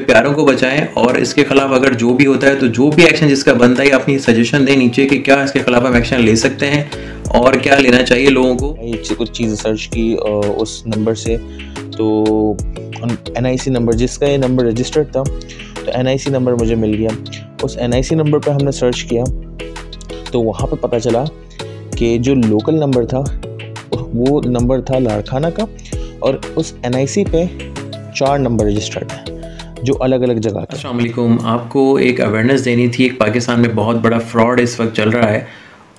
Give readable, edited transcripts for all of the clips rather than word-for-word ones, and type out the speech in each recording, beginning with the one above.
प्यारों को बचाएं और इसके खिलाफ अगर जो भी होता है तो जो भी एक्शन जिसका बनता है अपनी सजेशन दें नीचे कि क्या इसके खिलाफ हम एक्शन ले सकते हैं और क्या लेना चाहिए लोगों को। कुछ चीज़ें सर्च की उस नंबर से, तो NIC नंबर, जिसका ये नंबर रजिस्टर्ड था, तो NIC नंबर मुझे मिल गया। उस NIC नंबर पर हमने सर्च किया तो वहाँ पे पता चला कि जो लोकल नंबर था वो नंबर था लाड़खाना का, और उस NIC पे 4 नंबर रजिस्टर्ड हैं जो अलग अलग जगह के। अस्सलाम वालेकुम, आपको एक अवेयरनेस देनी थी। एक पाकिस्तान में बहुत बड़ा फ्रॉड इस वक्त चल रहा है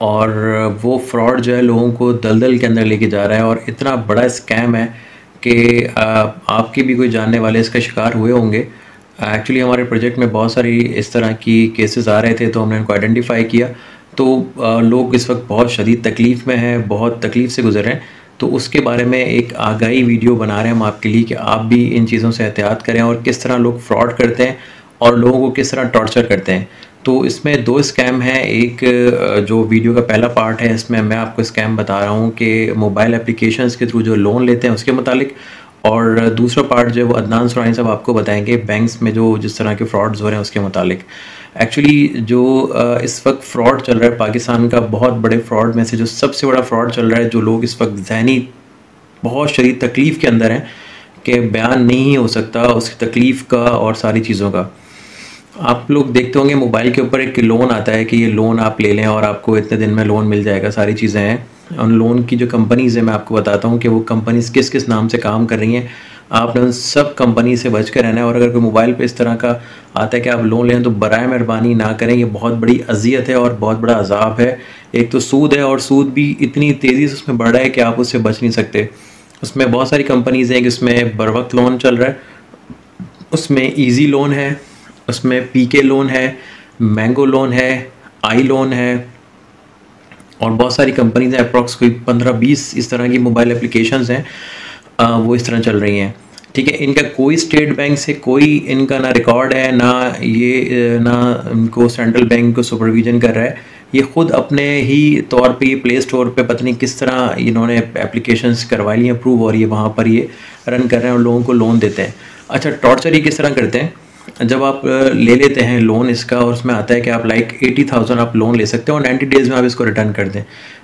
और वो फ्रॉड जो है लोगों को दलदल के अंदर लेके जा रहा है और इतना बड़ा स्कैम है कि आपके भी कोई जानने वाले इसका शिकार हुए होंगे। एक्चुअली हमारे प्रोजेक्ट में बहुत सारी इस तरह की केसेस आ रहे थे तो हमने इनको आइडेंटिफाई किया। तो लोग इस वक्त बहुत शदीद तकलीफ़ में हैं, बहुत तकलीफ़ से गुजर रहे हैं, तो उसके बारे में एक आगाही वीडियो बना रहे हैं हम आपके लिए कि आप भी इन चीज़ों से एहतियात करें और किस तरह लोग फ्रॉड करते हैं और लोगों को किस तरह टॉर्चर करते हैं। तो इसमें 2 स्कैम हैं। एक जो वीडियो का पहला पार्ट है इसमें मैं आपको स्कैम बता रहा हूँ कि मोबाइल एप्लीकेशंस के थ्रू जो लोन लेते हैं उसके मुतालिक, और दूसरा पार्ट जो है वो अदनान सुरानी साहब आपको बताएंगे बैंक्स में जो जिस तरह के फ्रॉड्स हो रहे हैं उसके मुतालिक। एक्चुअली जो इस वक्त फ़्रॉड चल रहा है पाकिस्तान का, बहुत बड़े फ्रॉड में से जो सबसे बड़ा फ्रॉड चल रहा है, जो लोग इस वक्त ज़हनी बहुत शदीद तकलीफ़ के अंदर हैं कि बयान नहीं हो सकता उसकी तकलीफ़ का और सारी चीज़ों का। आप लोग देखते होंगे मोबाइल के ऊपर एक लोन आता है कि ये लोन आप ले लें और आपको इतने दिन में लोन मिल जाएगा, सारी चीज़ें हैं। उन लोन की जो कंपनीज़ हैं मैं आपको बताता हूँ कि वो कंपनीज़ किस किस नाम से काम कर रही हैं। आपने उन सब कंपनी से बच कर रहना है और अगर कोई मोबाइल पे इस तरह का आता है कि आप लोन लें तो बराए मेहरबानी ना करें। ये बहुत बड़ी अजियत है और बहुत बड़ा अजाब है। एक तो सूद है और सूद भी इतनी तेज़ी से उसमें बढ़ रहा है कि आप उससे बच नहीं सकते। उसमें बहुत सारी कंपनीज़ हैं जिसमें बर वक्त लोन चल रहा है, उसमें ईजी लोन है, उसमें PK लोन है, मैंगो लोन है, आई लोन है और बहुत सारी कंपनीज हैं। अप्रॉक्स कोई 15-20 इस तरह की मोबाइल एप्लीकेशंस हैं, वो इस तरह चल रही हैं। ठीक है, इनका कोई स्टेट बैंक से कोई इनका ना रिकॉर्ड है, ना इनको सेंट्रल बैंक को सुपरविजन कर रहा है। ये ख़ुद अपने ही तौर पे ये प्ले स्टोर पे पता नहीं किस तरह इन्होंने एप्लीकेशंस करवा ली हैं अप्रूव और ये वहाँ पर ये रन कर रहे हैं और लोगों को लोन देते हैं। अच्छा, टॉर्चर ये किस तरह करते हैं, जब आप ले लेते हैं लोन इसका और उसमें आता है कि आप 80,000 आप लोन ले सकते हो और 90 डेज़ में आप इसको रिटर्न कर दें।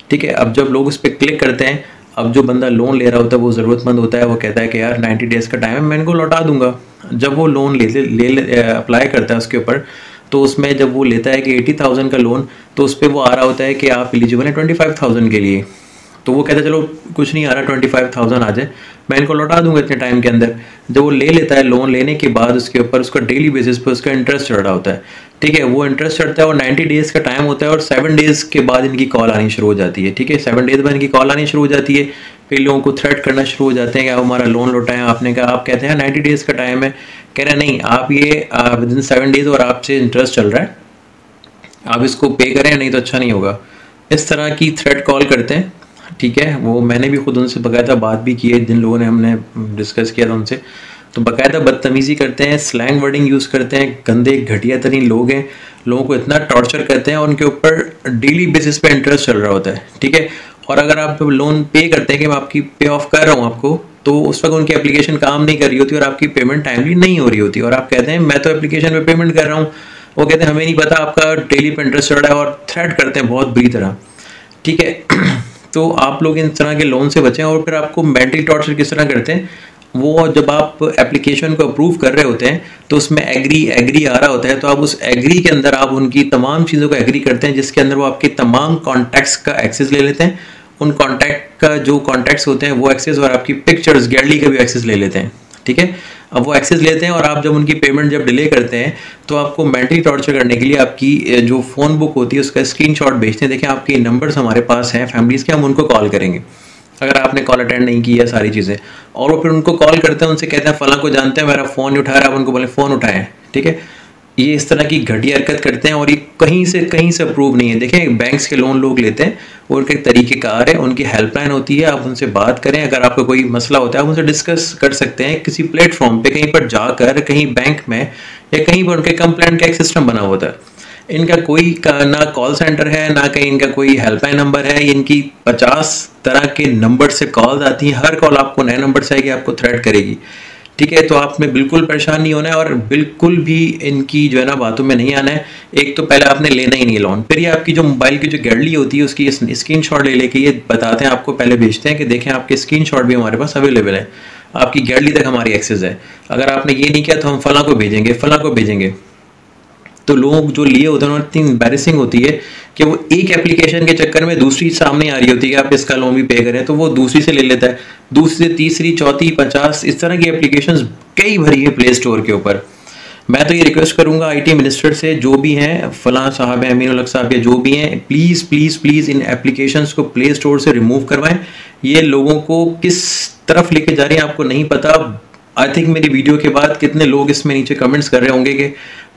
ठीक है, अब जब लोग उस पर क्लिक करते हैं, अब जो बंदा लोन ले रहा होता है वो ज़रूरतमंद होता है, वो कहता है कि यार 90 डेज़ का टाइम है, मैं इनको लौटा दूंगा। जब वो लोन अप्लाई करता है उसके ऊपर, तो उसमें जब वो लेता है कि 80,000 का लोन, तो उस पर वो आ रहा होता है कि आप एलिजिबल हैं 25,000 के लिए। तो वो कहता है चलो कुछ नहीं आ रहा, 25,000 आ जाए, मैं इनको लौटा दूंगा इतने टाइम के अंदर। जब वो ले लेता है लोन लेने के बाद उसके ऊपर उसका डेली बेसिस पे उसका इंटरेस्ट चढ़ रहा होता है। ठीक है, वो इंटरेस्ट चढ़ता है और 90 डेज़ का टाइम होता है और 7 डेज़ के बाद इनकी कॉल आनी शुरू हो जाती है। ठीक है, 7 डेज़ बाद इनकी कॉल आनी शुरू हो जाती है, फिर लोगों को थ्रेट करना शुरू हो जाते हैं कि आप हमारा लोन लौटाएं। आपने कहा, आप कहते हैं 90 डेज़ का टाइम है, कह रहे हैं नहीं, आप ये विदिन 7 डेज़ और आपसे इंटरेस्ट चल रहा है, आप इसको पे करें नहीं तो अच्छा नहीं होगा। इस तरह की थ्रेट कॉल करते हैं। ठीक है, वो मैंने भी खुद उनसे बाकायदा बात भी की है, जिन लोगों ने हमने डिस्कस किया था उनसे, तो बाकायदा बदतमीज़ी करते हैं, स्लैंग वर्डिंग यूज़ करते हैं, गंदे घटिया तरीन लोग हैं, लोगों को इतना टॉर्चर करते हैं और उनके ऊपर डेली बेसिस पे इंटरेस्ट चल रहा होता है। ठीक है, और अगर आप लोन पे करते हैं कि मैं आपकी पे ऑफ कर रहा हूँ आपको, तो उस वक्त उनकी एप्लीकेशन काम नहीं कर रही होती और आपकी पेमेंट टाइमली नहीं हो रही होती और आप कहते हैं मैं तो एप्लीकेशन पे पेमेंट कर रहा हूँ, वो कहते हैं हमें नहीं पता आपका डेली पे इंटरेस्ट चल रहा है और थ्रेट करते हैं बहुत बुरी तरह। ठीक है, तो आप लोग इन तरह के लोन से बचें। और फिर आपको मेंटली टॉर्चर किस तरह करते हैं, वो जब आप एप्लीकेशन को अप्रूव कर रहे होते हैं तो उसमें एग्री आ रहा होता है, तो आप उस एग्री के अंदर आप उनकी तमाम चीज़ों को एग्री करते हैं, जिसके अंदर वो आपके तमाम कॉन्टैक्ट्स का एक्सेस ले लेते हैं। उन कॉन्टैक्ट का जो कॉन्टैक्ट्स होते हैं वो एक्सेस और आपकी पिक्चर्स गैलरी का भी एक्सेस ले लेते हैं। ठीक है, अब वो एक्सेस लेते हैं और आप जब उनकी पेमेंट जब डिले करते हैं तो आपको मेंटली टॉर्चर करने के लिए आपकी जो फ़ोन बुक होती है उसका स्क्रीनशॉट भेजते हैं। देखें आपके नंबर्स हमारे पास हैं फैमिलीज़ के, हम उनको कॉल करेंगे अगर आपने कॉल अटेंड नहीं की है सारी चीज़ें। और वो फिर उनको कॉल करते हैं, उनसे कहते हैं फ़लाँ को जानते हैं, मेरा फ़ोन नहीं उठा रहा, आप उनको बोले फ़ोन उठाएं। ठीक है, ये इस तरह की घटिया हरकत करते हैं और ये कहीं से अप्रूव नहीं है। देखें बैंक्स के लोन लोग लेते हैं, वो उनके तरीक़ेकार है, उनकी हेल्पलाइन होती है, आप उनसे बात करें। अगर आपका कोई मसला होता है आप उनसे डिस्कस कर सकते हैं किसी प्लेटफॉर्म पे, कहीं पर जाकर, कहीं बैंक में या कहीं पर उनके कंप्लेंट का एक सिस्टम बना होता है। इनका कोई ना कॉल सेंटर है, ना कहीं इनका कोई हेल्पलाइन नंबर है। इनकी 50 तरह के नंबर से कॉल्स आती हैं, हर कॉल आपको नए नंबर से आएगी, आपको थ्रेट करेगी। ठीक है। तो आपने बिल्कुल परेशान नहीं होना है और बिल्कुल भी इनकी जो है ना बातों में नहीं आना है। एक तो पहले आपने लेना ही नहीं लोन, फिर ये आपकी जो मोबाइल की जो गैलरी होती है उसकी स्क्रीनशॉट ले लेके ये बताते हैं आपको, पहले भेजते हैं कि देखें आपके स्क्रीनशॉट भी हमारे पास अवेलेबल है, आपकी गैलरी तक हमारी एक्सेस है, अगर आपने ये नहीं किया तो हम फलां को भेजेंगे, फलां को भेजेंगे। तो लोग जो लिए होते हैं उन्हें इतनी एम्बैरेसिंग होती है कि वो एक एप्लीकेशन के चक्कर में दूसरी सामने आ रही होती है कि आप इसका लोन भी पे करें, तो वो दूसरी से ले लेता है, दूसरी से तीसरी चौथी 50 इस तरह की एप्लीकेशंस कई भरी है प्ले स्टोर के ऊपर। मैं तो ये रिक्वेस्ट करूंगा आईटी मिनिस्टर से, जो भी हैं, फलां साहब हैं, अमीन उल हक साहब या जो भी हैं, please please please in applications को प्ले स्टोर से रिमूव करवाएं। ये लोगों को किस तरफ लेके जा रही हैं आपको नहीं पता। आई थिंक मेरी वीडियो के बाद कितने लोग इसमें नीचे कमेंट्स कर रहे होंगे कि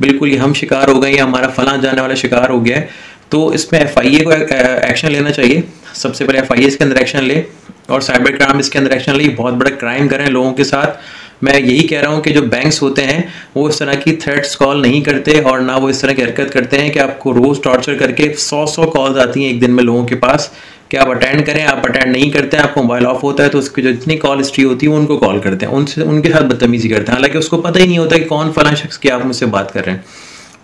बिल्कुल ये हम शिकार हो गए या हमारा फलां जाने वाला शिकार हो गया है। तो इसमें एफआईए को एक्शन लेना चाहिए, सबसे पहले एफआईए इसके अंदर एक्शन ले और साइबर क्राइम इसके अंदर एक्शन ले, बहुत बड़ा क्राइम करें लोगों के साथ। मैं यही कह रहा हूँ कि जो बैंक्स होते हैं वो इस तरह की थ्रेट्स कॉल नहीं करते और ना वो इस तरह की हरकत करते हैं कि आपको रोज़ टॉर्चर करके 100 कॉल्स आती हैं एक दिन में लोगों के पास कि आप अटेंड करें, आप अटेंड नहीं करते हैं, आपको मोबाइल ऑफ होता है तो उसकी जो जितनी कॉल हिस्ट्री होती है वो उनको कॉल करते हैं, उनसे उनके साथ बदतमीजी करते हैं, हालांकि उसको पता ही नहीं होता कि कौन फला शख्स की आप मुझसे बात कर रहे हैं।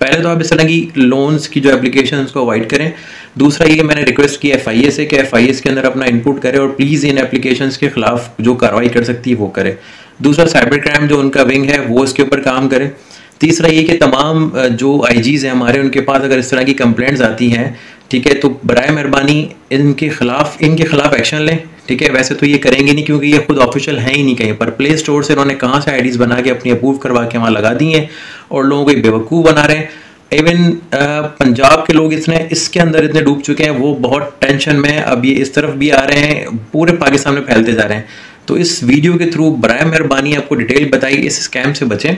पहले तो आप इस तरह की लोन्स की जो एप्लीकेशन को अवॉइड करें। दूसरा ये मैंने रिक्वेस्ट की एफआईए से कि एफआईए के अंदर अपना इनपुट करे और प्लीज़ इन एप्लीकेशन के खिलाफ जो कार्रवाई कर सकती है वो करे। दूसरा साइबर क्राइम जो उनका विंग है वो इसके ऊपर काम करे। तीसरा ये कि तमाम जो आईजीज़ हैं हमारे, उनके पास अगर इस तरह की कंप्लेंट्स आती हैं, ठीक है, तो बराए मेहरबानी इनके खिलाफ एक्शन लें। ठीक है, वैसे तो ये करेंगे नहीं क्योंकि ये खुद ऑफिशियल है ही नहीं कहीं पर, प्ले स्टोर से इन्होंने कहाँ से आईडीज़ बना के अपनी अप्रूव करवा के वहाँ लगा दी हैं और लोगों को बेवकूफ़ बना रहे हैं। इवन पंजाब के लोग इसके अंदर इतने डूब चुके हैं, वो बहुत टेंशन में अब ये इस तरफ भी आ रहे हैं, पूरे पाकिस्तान में फैलते जा रहे हैं। तो इस वीडियो के थ्रू बराए मेहरबानी आपको डिटेल बताई, इस स्कैम से बचें।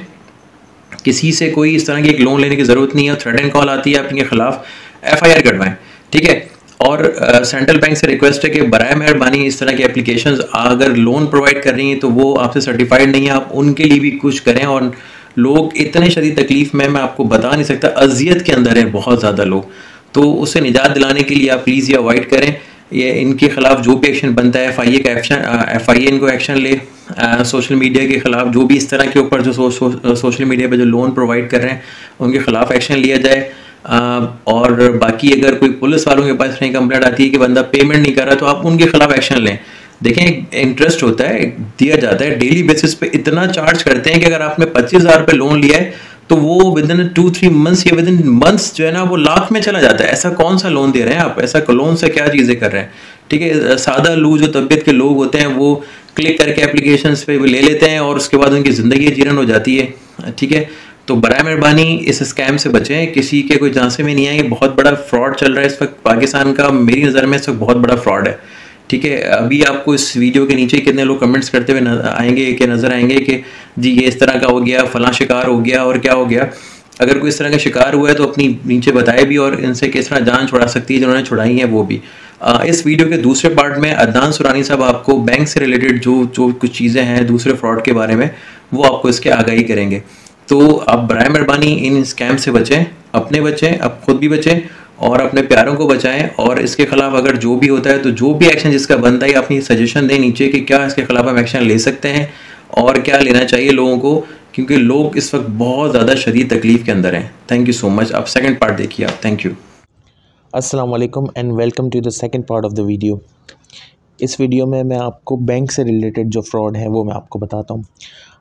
किसी से कोई इस तरह की एक लोन लेने की ज़रूरत नहीं है, थ्रेट एंड कॉल आती है आपके खिलाफ एफआईआर कटवाएं। ठीक है, और सेंट्रल बैंक से रिक्वेस्ट है कि बराए मेहरबानी इस तरह की एप्लीकेशंस अगर लोन प्रोवाइड कर रही हैं तो वो आपसे सर्टिफाइड नहीं है, आप उनके लिए भी कुछ करें। और लोग इतने शदीद तकलीफ में मैं आपको बता नहीं सकता, अजियत के अंदर है बहुत ज़्यादा लोग, तो उससे निजात दिलाने के लिए आप प्लीज़ ये अवॉइड करें। ये इनके खिलाफ जो भी एक्शन बनता है एफआईए इनको एक्शन ले। सोशल मीडिया के खिलाफ जो भी इस तरह के ऊपर जो सोशल मीडिया पे जो लोन प्रोवाइड कर रहे हैं उनके खिलाफ एक्शन लिया जाए। और बाकी अगर कोई पुलिस वालों के पास नहीं कंप्लेंट आती है कि बंदा पेमेंट नहीं कर रहा तो आप उनके खिलाफ एक्शन लें। देखें, इंटरेस्ट होता है, दिया जाता है डेली बेसिस पे, इतना चार्ज करते हैं कि अगर आपने 25,000 रुपये लोन लिया है तो वो विद इन 2-3 मंथ्स या विद इन मंथ्स जो है ना वो लाख में चला जाता है। ऐसा कौन सा लोन दे रहे हैं आप, ऐसा लोन से क्या चीज़ें कर रहे हैं। ठीक है, सादा लू जो तबीयत के लोग होते हैं वो क्लिक करके एप्लीकेशंस पे ले लेते हैं और उसके बाद उनकी ज़िंदगी जीरन हो जाती है। ठीक है, तो बराए मेहरबानी इस स्कैम से बचें, किसी के कोई झांसे में नहीं आए। बहुत बड़ा फ्रॉड चल रहा है इस वक्त पाकिस्तान का, मेरी नज़र में इस वक्त बहुत बड़ा फ्रॉड है। ठीक है, अभी आपको इस वीडियो के नीचे कितने लोग कमेंट्स करते हुए नज़र आएंगे कि जी ये इस तरह का हो गया, फलां शिकार हो गया और क्या हो गया। अगर कोई इस तरह का शिकार हुआ है तो अपनी नीचे बताए भी और इनसे किस तरह जान छुड़ा सकती है जिन्होंने छुड़ाई है वो भी। इस वीडियो के दूसरे पार्ट में अदनान सुरानी साहब आपको बैंक से रिलेटेड जो कुछ चीज़ें हैं दूसरे फ्रॉड के बारे में वो आपको इसके आगाही करेंगे। तो आप बराए मेहरबानी इन स्कैम से बचें, अपने बचें, आप खुद भी बचें और अपने प्यारों को बचाएं। और इसके खिलाफ अगर जो भी होता है तो जो भी एक्शन जिसका बनता है अपनी सजेशन दें नीचे कि क्या इसके खिलाफ हम एक्शन ले सकते हैं और क्या लेना चाहिए लोगों को, क्योंकि लोग इस वक्त बहुत ज़्यादा शदीद तकलीफ़ के अंदर हैं। Thank you so much. आप सेकंड पार्ट देखिए आप। Thank you. अस्सलाम वालेकुम and welcome to the second part of the video. इस वीडियो में मैं आपको बैंक से रिलेटेड जो फ्रॉड है वो मैं आपको बताता हूँ।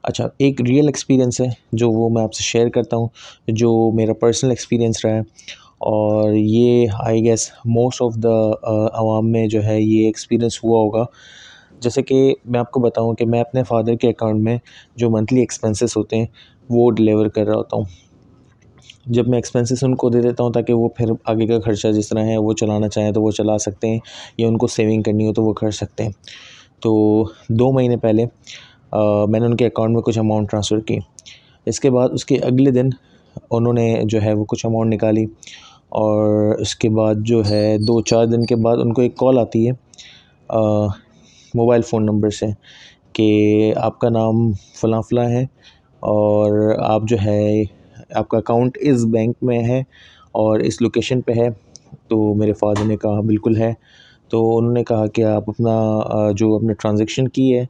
अच्छा, एक रियल एक्सपीरियंस है जो वो मैं आपसे शेयर करता हूँ, जो मेरा पर्सनल एक्सपीरियंस रहा है और ये I guess most of the आवाम में जो है ये एक्सपीरियंस हुआ होगा। जैसे कि मैं आपको बताऊं कि मैं अपने फ़ादर के अकाउंट में जो मंथली एक्सपेंसेस होते हैं वो डिलीवर कर रहा होता हूँ। जब मैं एक्सपेंसेस उनको दे देता हूँ ताकि वो फिर आगे का ख़र्चा जिस तरह है वो चलाना चाहें तो वो चला सकते हैं या उनको सेविंग करनी हो तो वो कर सकते हैं। तो 2 महीने पहले मैंने उनके अकाउंट में कुछ अमाउंट ट्रांसफ़र की। इसके बाद उसके अगले दिन उन्होंने जो है वो कुछ अमाउंट निकाली और उसके बाद जो है 2-4 दिन के बाद उनको एक कॉल आती है मोबाइल फ़ोन नंबर से कि आपका नाम फ़लाँ फ़लाँ है और आप जो है आपका अकाउंट इस बैंक में है और इस लोकेशन पे है। तो मेरे फ़ादर ने कहा बिल्कुल है। तो उन्होंने कहा कि आप अपना जो आपने ट्रांज़ैक्शन की है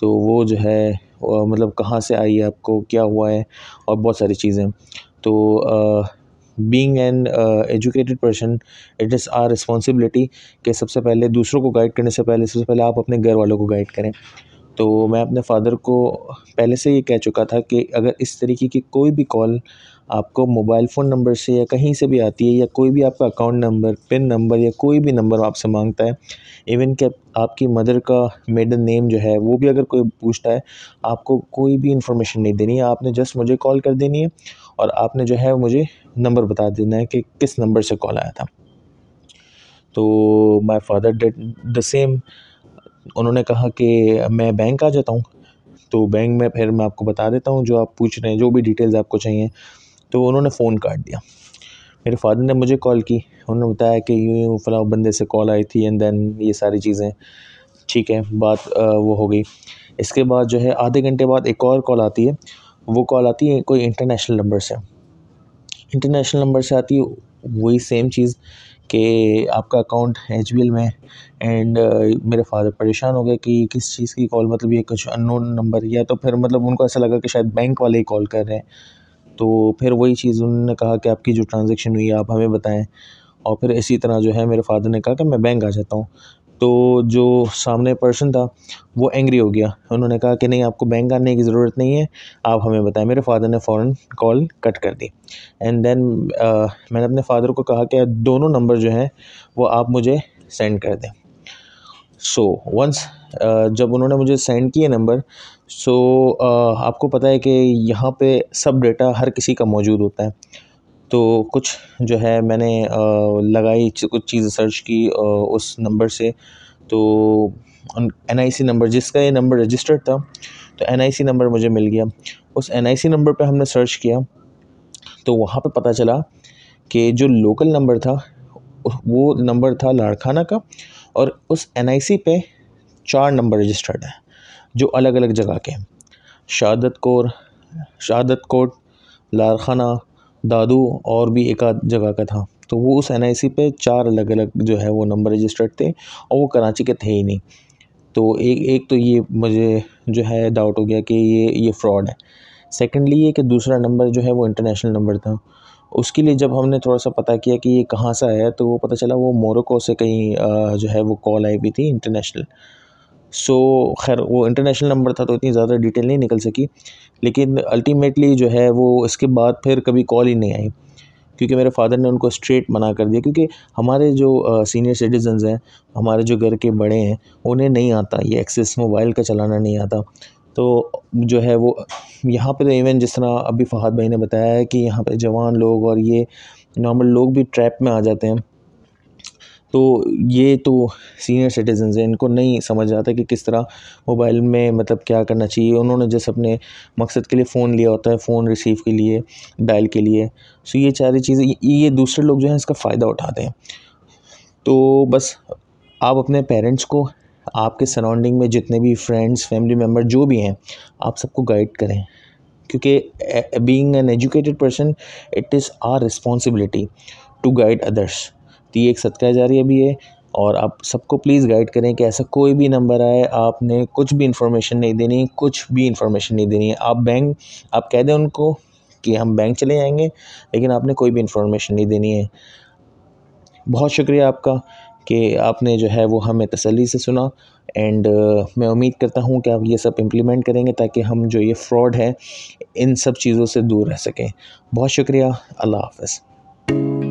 तो वो जो है मतलब कहाँ से आई है, आपको क्या हुआ है, और बहुत सारी चीज़ें। तो being an educated person, it is our responsibility कि सबसे पहले दूसरों को गाइड करने से पहले सबसे पहले आप अपने घर वालों को गाइड करें। तो मैं अपने फ़ादर को पहले से ये कह चुका था कि अगर इस तरीके की कोई भी कॉल आपको मोबाइल फ़ोन नंबर से या कहीं से भी आती है, या कोई भी आपका अकाउंट नंबर, पिन नंबर, या कोई भी नंबर आपसे मांगता है, इवन कि आपकी मदर का मेडन नेम जो है वो भी अगर कोई पूछता है, आपको कोई भी इन्फॉर्मेशन नहीं देनी है। आपने जस्ट मुझे कॉल कर देनी है और आपने जो है मुझे नंबर बता देना है कि किस नंबर से कॉल आया था। तो my father did the same. उन्होंने कहा कि मैं बैंक आ जाता हूँ। तो बैंक में फिर मैं आपको बता देता हूँ जो आप पूछ रहे हैं, जो भी डिटेल्स आपको चाहिए। तो उन्होंने फ़ोन काट दिया। मेरे फादर ने मुझे कॉल की, उन्होंने बताया कि यूँ फ़लाँ बंदे से कॉल आई थी, एंड देन ये सारी चीज़ें। ठीक है, बात वो हो गई। इसके बाद जो है आधे घंटे बाद एक और कॉल आती है। वो कॉल आती है कोई इंटरनेशनल नंबर से। इंटरनेशनल नंबर से आती है वही सेम चीज़ कि आपका अकाउंट एचबीएल में है। एंड मेरे फादर परेशान हो गए कि किस चीज़ की कॉल, मतलब ये कुछ अननोन नंबर, या तो फिर मतलब उनको ऐसा लगा कि शायद बैंक वाले ही कॉल कर रहे हैं। तो फिर वही चीज़ उन्होंने कहा कि आपकी जो ट्रांज़ैक्शन हुई है आप हमें बताएँ। और फिर इसी तरह जो है मेरे फादर ने कहा कि मैं बैंक आ जाता हूँ। तो जो सामने पर्सन था वो एंग्री हो गया। उन्होंने कहा कि नहीं, आपको बैंक आने की ज़रूरत नहीं है, आप हमें बताएं। मेरे फादर ने फ़ौरन कॉल कट कर दी। एंड देन मैंने अपने फादर को कहा कि दोनों नंबर जो हैं वो आप मुझे सेंड कर दें। सो वंस जब उन्होंने मुझे सेंड किए नंबर, सो आपको पता है कि यहाँ पे सब डेटा हर किसी का मौजूद होता है। तो कुछ जो है मैंने लगाई, कुछ चीज़ें सर्च की उस नंबर से। तो एनआईसी नंबर, जिसका ये नंबर रजिस्टर्ड था, तो एनआईसी नंबर मुझे मिल गया। उस एनआईसी नंबर पे हमने सर्च किया तो वहाँ पे पता चला कि जो लोकल नंबर था वो नंबर था लाड़खाना का, और उस एनआईसी पे 4 नंबर रजिस्टर्ड हैं जो अलग अलग जगह के हैं। शहादत कोट, लाड़खाना, दादू, और भी एक आध जगह का था। तो वो उस एनआईसी पे 4 अलग अलग जो है वो नंबर रजिस्टर्ड थे, और वो कराची के थे ही नहीं। तो एक तो ये मुझे जो है डाउट हो गया कि ये फ्रॉड है। सेकेंडली ये कि दूसरा नंबर जो है वो इंटरनेशनल नंबर था। उसके लिए जब हमने थोड़ा सा पता किया कि ये कहाँ से आया, तो वो पता चला वो मोरक्को से कहीं जो है वो कॉल आई हुई थी इंटरनेशनल। सो खैर वो इंटरनेशनल नंबर था तो इतनी ज़्यादा डिटेल नहीं निकल सकी, लेकिन अल्टीमेटली जो है वो इसके बाद फिर कभी कॉल ही नहीं आई, क्योंकि मेरे फादर ने उनको स्ट्रेट मना कर दिया। क्योंकि हमारे जो सीनियर सिटीजन्स हैं, हमारे जो घर के बड़े हैं, उन्हें नहीं आता ये एक्सेस मोबाइल का चलाना नहीं आता। तो जो है वो यहाँ पे तो इवन जिस तरह अभी फ़हाद भाई ने बताया है कि यहाँ पे जवान लोग और ये नॉर्मल लोग भी ट्रैप में आ जाते हैं। तो ये तो सीनियर सिटीजन्स हैं, इनको नहीं समझ आता कि किस तरह मोबाइल में मतलब क्या करना चाहिए। उन्होंने जैसे अपने मकसद के लिए फ़ोन लिया होता है, फ़ोन रिसीव के लिए, डायल के लिए। सो ये सारी चीज़ें ये दूसरे लोग जो हैं इसका फ़ायदा उठाते हैं। तो बस आप अपने पेरेंट्स को, आपके सराउंडिंग में जितने भी फ्रेंड्स, फैमिली मेम्बर जो भी हैं, आप सबको गाइड करें, क्योंकि being an educated person, it is our responsibility to guide others. तो ये एक सदका जारिया भी है, और आप सबको प्लीज़ गाइड करें कि ऐसा कोई भी नंबर आए, आपने कुछ भी इन्फॉर्मेशन नहीं देनी, कुछ भी इन्फॉर्मेशन नहीं देनी है। आप कह दें उनको कि हम बैंक चले जाएंगे, लेकिन आपने कोई भी इन्फॉर्मेशन नहीं देनी है। बहुत शुक्रिया आपका कि आपने जो है वो हमें तसल्ली से सुना। एंड मैं उम्मीद करता हूँ कि आप ये सब इम्प्लीमेंट करेंगे ताकि हम जो ये फ्रॉड है इन सब चीज़ों से दूर रह सकें। बहुत शुक्रिया। अल्लाह हाफ़िज़।